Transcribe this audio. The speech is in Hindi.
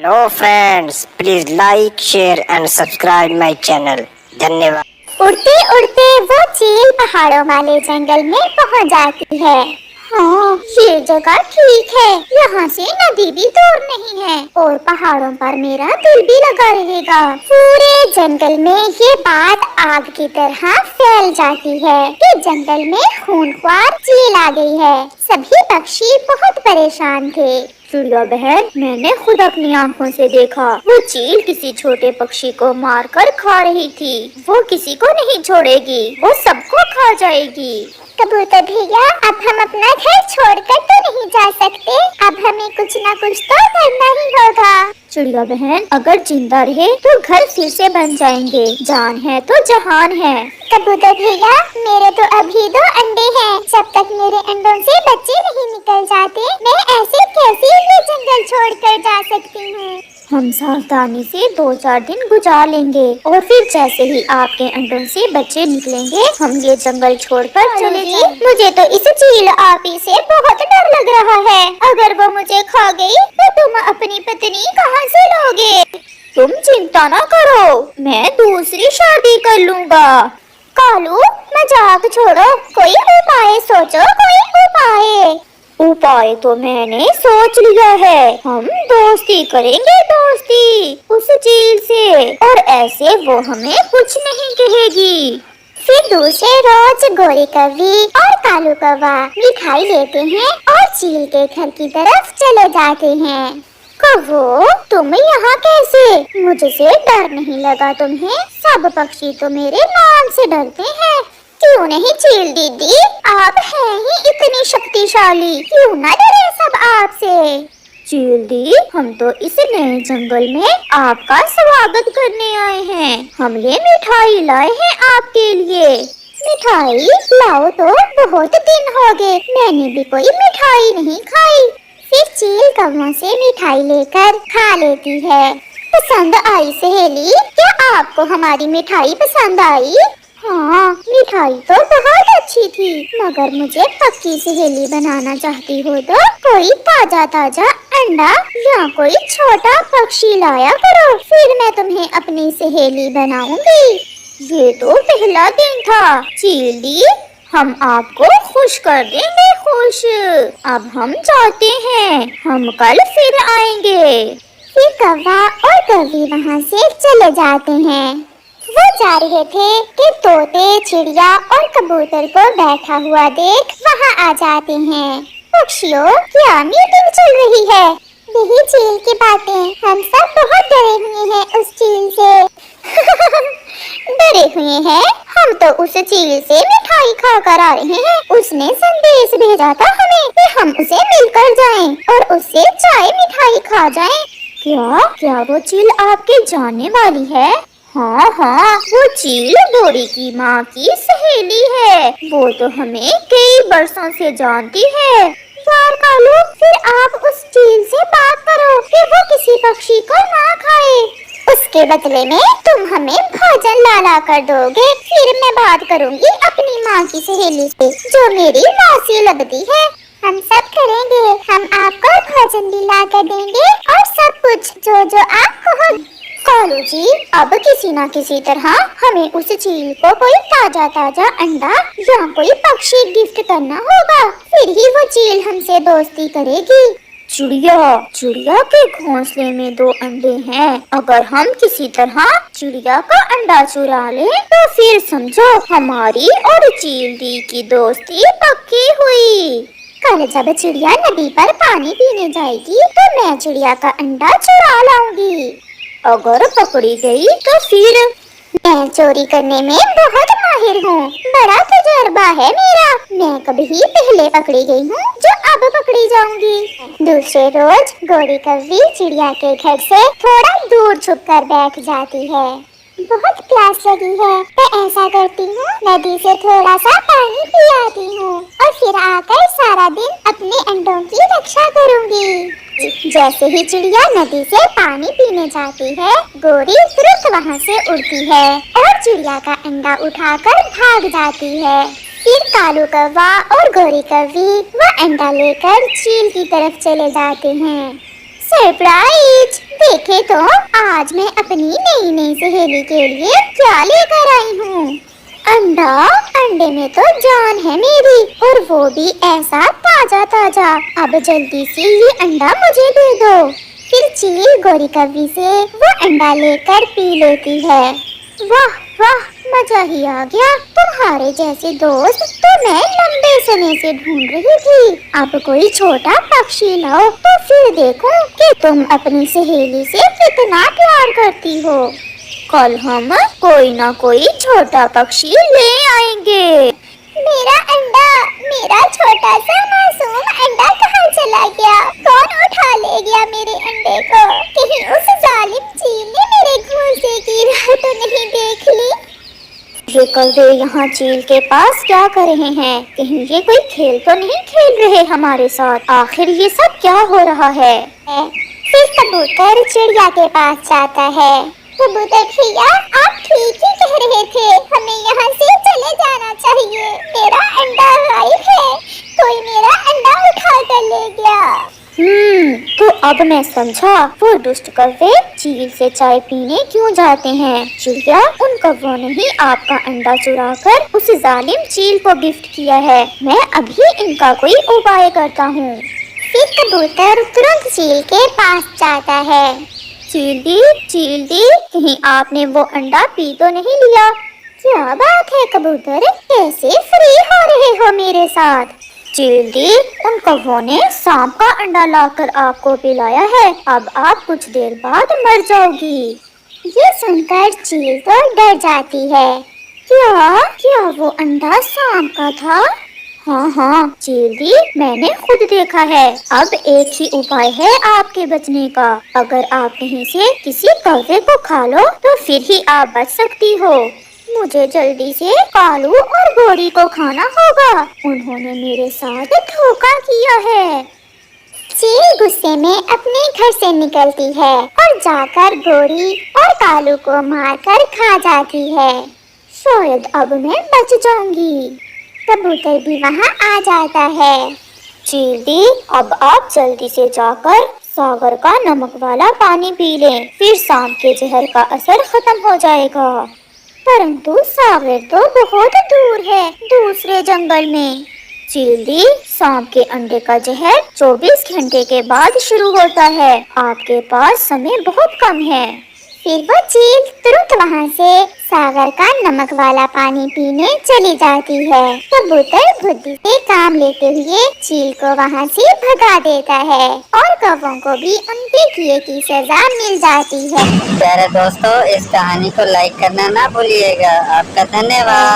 Hello friends, please like share and subscribe my channel. धन्यवाद। उड़ते उड़ते वो चील पहाड़ों वाले जंगल में पहुंच जाती है। हाँ, ये जगह ठीक है। यहाँ से नदी भी दूर नहीं है और पहाड़ों पर मेरा दिल भी लगा रहेगा। पूरे जंगल में ये बात आग की तरह फैल जाती है कि जंगल में खूंखार चील आ गई है। सभी पक्षी बहुत परेशान थे। चिड़िया बहन, मैंने खुद अपनी आंखों से देखा। वो चील किसी छोटे पक्षी को मारकर खा रही थी। वो किसी को नहीं छोड़ेगी, वो सबको खा जाएगी। कबूतर भैया, अब हम अपना घर छोड़कर तो नहीं जा सकते। अब हमें कुछ न कुछ तो करना ही होगा। चिड़िया बहन, अगर जिंदा रहे तो घर फिर से बन जाएंगे। जान है तो जहान है। कबूतर भैया, मेरे तो अभी 2 अंडे हैं। जब तक मेरे अंडों से बच्चे नहीं निकल जाते, मैं ऐसे कैसे ये जंगल छोड़कर जा सकती हूँ। हम सावधानी से 2-4 दिन गुजार लेंगे और फिर जैसे ही आपके अंडों से बच्चे निकलेंगे, हम ये जंगल छोड़कर चले जाएंगे। मुझे तो इस चील आपी से बहुत डर लग रहा है। अगर वो मुझे खा गई तो तुम अपनी पत्नी कहाँ से लोगे? तुम चिंता ना करो, मैं दूसरी शादी कर लूँगा। कालू, मजाक छोड़ो, कोई उपाय सोचो, कोई उपाय। उपाय तो मैंने सोच लिया है। हम दोस्ती करेंगे, दोस्ती उस चील से, और ऐसे वो हमें कुछ नहीं कहेगी। फिर दूसरे रोज गोरी कौवी और कालू कौवा मिठाई लेते हैं और चील के घर की तरफ चले जाते हैं। कौवो, तुम यहाँ कैसे? मुझसे डर नहीं लगा तुम्हें? सब पक्षी तो मेरे नाम से डरते हैं। क्यों नहीं चील दीदी, आप हैं ही इतनी शक्तिशाली, क्यों न डरे सब आपसे। चील दी, हम तो इस नए जंगल में आपका स्वागत करने आए हैं। हम ये मिठाई लाए हैं आपके लिए। मिठाई लाओ तो बहुत दिन हो गए, मैंने भी कोई मिठाई नहीं खाई। फिर चील कौवों से मिठाई लेकर खा लेती है। पसंद आई सहेली? क्या आपको हमारी मिठाई पसंद आई? हाँ, मिठाई तो बहुत अच्छी थी, मगर मुझे पक्की सहेली बनाना चाहती हो तो कोई ताजा ताजा अंडा या कोई छोटा पक्षी लाया करो, फिर मैं तुम्हें अपनी सहेली बनाऊंगी। ये तो पहला दिन था चीली, हम आपको खुश कर देंगे, खुश। अब हम जाते हैं, हम कल फिर आएंगे। फिर कौवा और कौवी वहाँ से चले जाते हैं। वो जा रहे थे कि तोते, चिड़िया और कबूतर को बैठा हुआ देख वहाँ आ जाते हैं। पक्षियों, क्या मीटिंग चल रही है? यही चील की बातें, हम सब बहुत डरे हुए हैं उस चील से। डरे हुए हैं? हम तो उस चील से मिठाई खा कर आ रहे हैं। उसने संदेश भेजा था हमें कि हम उसे मिलकर जाएं और उससे चाय मिठाई खा जाएं। क्या वो चील आपके जानने वाली है? हाँ हाँ, वो चील गोरी की माँ की सहेली है। वो तो हमें कई बरसों से जानती है। यार कालू, फिर आप उस चील से बात करो कि वो किसी पक्षी को ना खाए। उसके बदले में तुम हमें भोजन ला कर दोगे। फिर मैं बात करूँगी अपनी माँ की सहेली से, जो मेरी मौसी लगती है। हम सब करेंगे, हम आपको भोजन भी ला कर देंगे और सब कुछ जो जो आप कहो। कालू जी, अब किसी न किसी तरह हमें उस चील को कोई ताजा ताजा अंडा या कोई पक्षी गिफ्ट करना होगा, फिर ही वो चील हमसे दोस्ती करेगी। चिड़िया के घोंसले में 2 अंडे हैं। अगर हम किसी तरह चिड़िया का अंडा चुरा लें तो फिर समझो हमारी और चील दी की दोस्ती पक्की हुई। कल जब चिड़िया नदी पर पानी पीने जाएगी तो मैं चिड़िया का अंडा चुरा लाऊंगी। अगर पकड़ी गई तो फिर? मैं चोरी करने में बहुत माहिर हूँ, बड़ा तजुर्बा है मेरा। मैं कभी पहले पकड़ी गई हूँ जो अब पकड़ी जाऊंगी। दूसरे रोज गोरी कौवी चिड़िया के घर से थोड़ा दूर छुपकर बैठ जाती है। बहुत प्यास लगी है, मैं ऐसा करती हूँ, नदी से थोड़ा सा पानी पी आती हूँ और फिर आकर सारा दिन अपने अंडों की रक्षा करूँगी। जैसे ही चिड़िया नदी से पानी पीने जाती है, गोरी तुरंत वहाँ से उड़ती है और चिड़िया का अंडा उठाकर भाग जाती है। फिर कालू कौवा और गोरी कौवी वह अंडा लेकर चील की तरफ चले जाते हैं। सरप्राइज! देखे तो आज मैं अपनी नई नई सहेली के लिए क्या लेकर आई हूँ। अंडा। अंडे में तो जान है मेरी, और वो भी ऐसा ताजा ताजा। अब जल्दी से ये अंडा मुझे दे दो। फिर चील गोरी कव्वी से वो अंडा लेकर पी लेती है। वाह वाह, मजा ही आ गया। तुम्हारे जैसे दोस्त तो मैं लंबे समय से ढूंढ रही थी। अब कोई छोटा पक्षी लाओ तो फिर देखो कि तुम अपनी सहेली से कितना प्यार करती हो। कल हम कोई ना कोई छोटा पक्षी ले आएंगे। मेरा अंडा, मेरा छोटा सा मासूम अंडा कहाँ चला गया? कौन उठा ले गया मेरे अंडे को? कहीं उस जालिम चील ने मेरे घोंसले की राह तो नहीं देख ली? ये कौवे यहाँ चील के पास क्या कर रहे हैं? कहीं ये कोई खेल तो नहीं खेल रहे हमारे साथ? आखिर ये सब क्या हो रहा है? फिर कबूतर चिड़िया के पास जाता है। कबूतर भैया, आप ठीक ही कह रहे थे, हमें यहाँ से चले जाना चाहिए। मेरा अंडा गायब है, कोई मेरा अंडा उठा कर ले गया। तो अब मैं समझा वो दुष्ट कौवे चील से चाय पीने क्यों जाते हैं। चिड़िया, उन कौवों ने ही आपका अंडा चुरा कर उस जालिम चील को गिफ्ट किया है। मैं अभी इनका कोई उपाय करता हूँ। फिर कबूतर तुरंत चील के पास जाता है। चील दी, कहीं आपने वो अंडा पी तो नहीं लिया? क्या बात है कबूतर, कैसे फ्री हो रहे हो मेरे साथ? चील दी, उन कौवों ने सांप का अंडा लाकर आपको पिलाया है। अब आप कुछ देर बाद मर जाओगी। ये सुनकर चील तो डर जाती है। क्या वो अंडा सांप का था? हाँ चील दी, मैंने खुद देखा है। अब एक ही उपाय है आपके बचने का। अगर आप कहीं से किसी कौवे को खा लो तो फिर ही आप बच सकती हो। मुझे जल्दी से कालू और गोरी को खाना होगा, उन्होंने मेरे साथ धोखा किया है। चील गुस्से में अपने घर से निकलती है और जाकर गोरी और कालू को मारकर खा जाती है। शायद अब मैं बच जाऊंगी। कबूतर भी वहाँ आ जाता है। चील दी, अब आप जल्दी से जाकर सागर का नमक वाला पानी पी लें, फिर सांप के जहर का असर खत्म हो जाएगा। परंतु सागर तो बहुत दूर है, दूसरे जंगल में। चील दी, सांप के अंडे का जहर 24 घंटे के बाद शुरू होता है। आपके पास समय बहुत कम है। फिर वो चील तुरंत वहाँ से सागर का नमक वाला पानी पीने चली जाती है। कबूतर बुद्धि से काम लेते हुए चील को वहाँ से भगा देता है और कौवों को भी उनके किए की सजा मिल जाती है। प्यारे दोस्तों, इस कहानी को लाइक करना ना भूलिएगा। आपका धन्यवाद।